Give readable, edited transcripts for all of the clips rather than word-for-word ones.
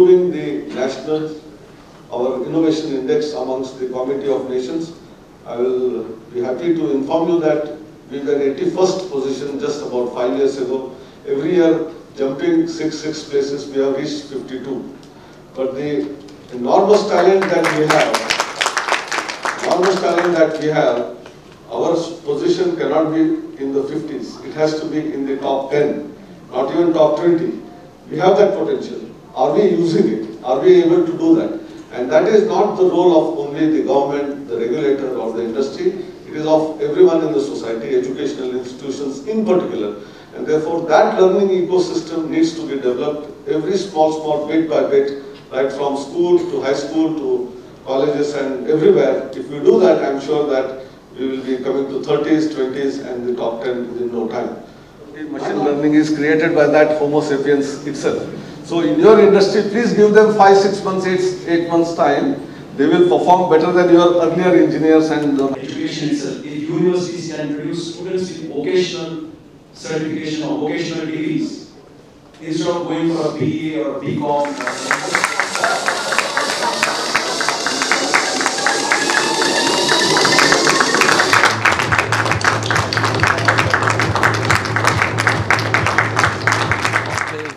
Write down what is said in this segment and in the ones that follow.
improving the our innovation index amongst the Committee of Nations. I will be happy to inform you that we were 81st position just about 5 years ago. Every year, jumping six places, we have reached 52. But the enormous talent that we have, our position cannot be in the 50s. It has to be in the top 10, not even top 20. We have that potential. Are we using it? Are we able to do that? And that is not the role of only the government, the regulator or the industry. It is of everyone in the society, educational institutions in particular. And therefore that learning ecosystem needs to be developed every small bit by bit, right from school to high school to colleges and everywhere. If we do that, I'm sure that we will be coming to 30s, 20s and the top 10 within no time. Machine learning is created by that Homo sapiens itself. So in your industry, please give them 5, 6 months, 8 months time. They will perform better than your earlier engineers and education itself. If universities can produce students with vocational certification or vocational degrees, instead of going for a BA or a BCom,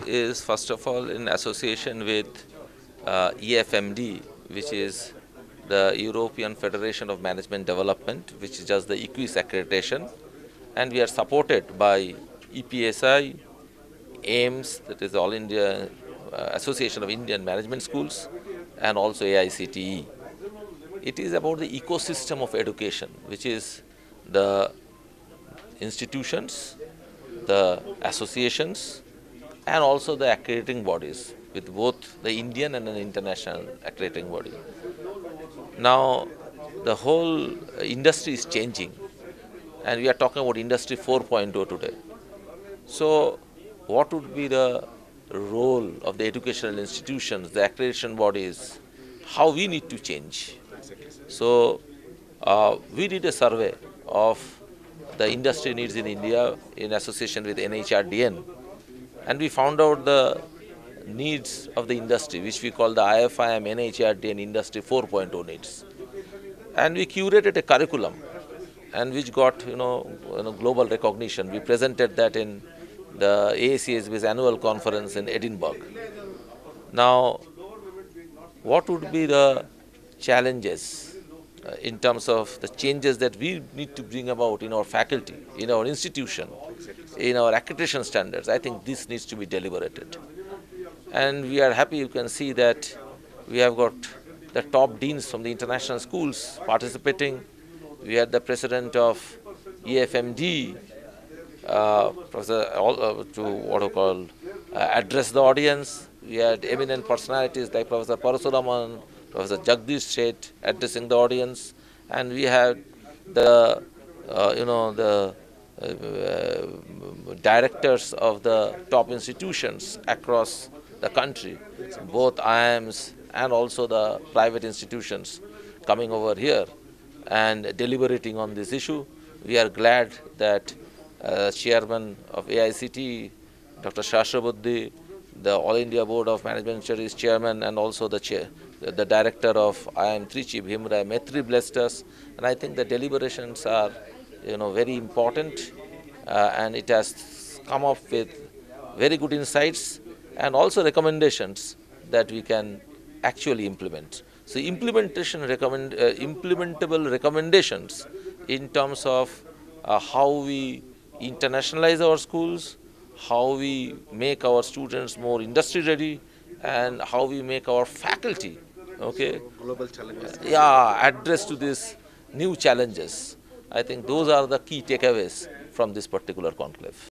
is first of all in association with EFMD, which is the European Federation of Management Development, which does the EQUIS accreditation, and we are supported by EPSI, AIMS, that is the All India Association of Indian Management Schools, and also AICTE. It is about the ecosystem of education, which is the institutions, the associations, and also the accrediting bodies, with both the Indian and an international accrediting body. Now, the whole industry is changing, and we are talking about Industry 4.0 today. So, what would be the role of the educational institutions, the accreditation bodies, how we need to change? So, we did a survey of the industry needs in India in association with NHRDN. And we found out the needs of the industry, which we call the IFIM NHRDN Industry 4.0 needs. And we curated a curriculum, and which got global recognition. We presented that in the AACSB's annual conference in Edinburgh. Now, what would be the challenges in terms of the changes that we need to bring about in our faculty, in our institution, in our accreditation standards? I think this needs to be deliberated. And we are happy, you can see that we have got the top deans from the international schools participating. We had the president of EFMD, address the audience. We had eminent personalities like Professor Parasuraman, Professor Jagdish Sheth addressing the audience, and we had the directors of the top institutions across the country, both IIMs and also the private institutions coming over here and deliberating on this issue. We are glad that Chairman of AICTE, Dr. Shashtrabuddhi, the All India Board of Management Studies Chairman, and also the Director of IIM Trichy, Bhimrai Maitri, blessed us. And I think the deliberations are very important, and it has come up with very good insights and also recommendations that we can actually implement. So implementable recommendations in terms of how we internationalize our schools, how we make our students more industry ready, and how we make our faculty global challenges. Address to these new challenges. I think those are the key takeaways from this particular conclave.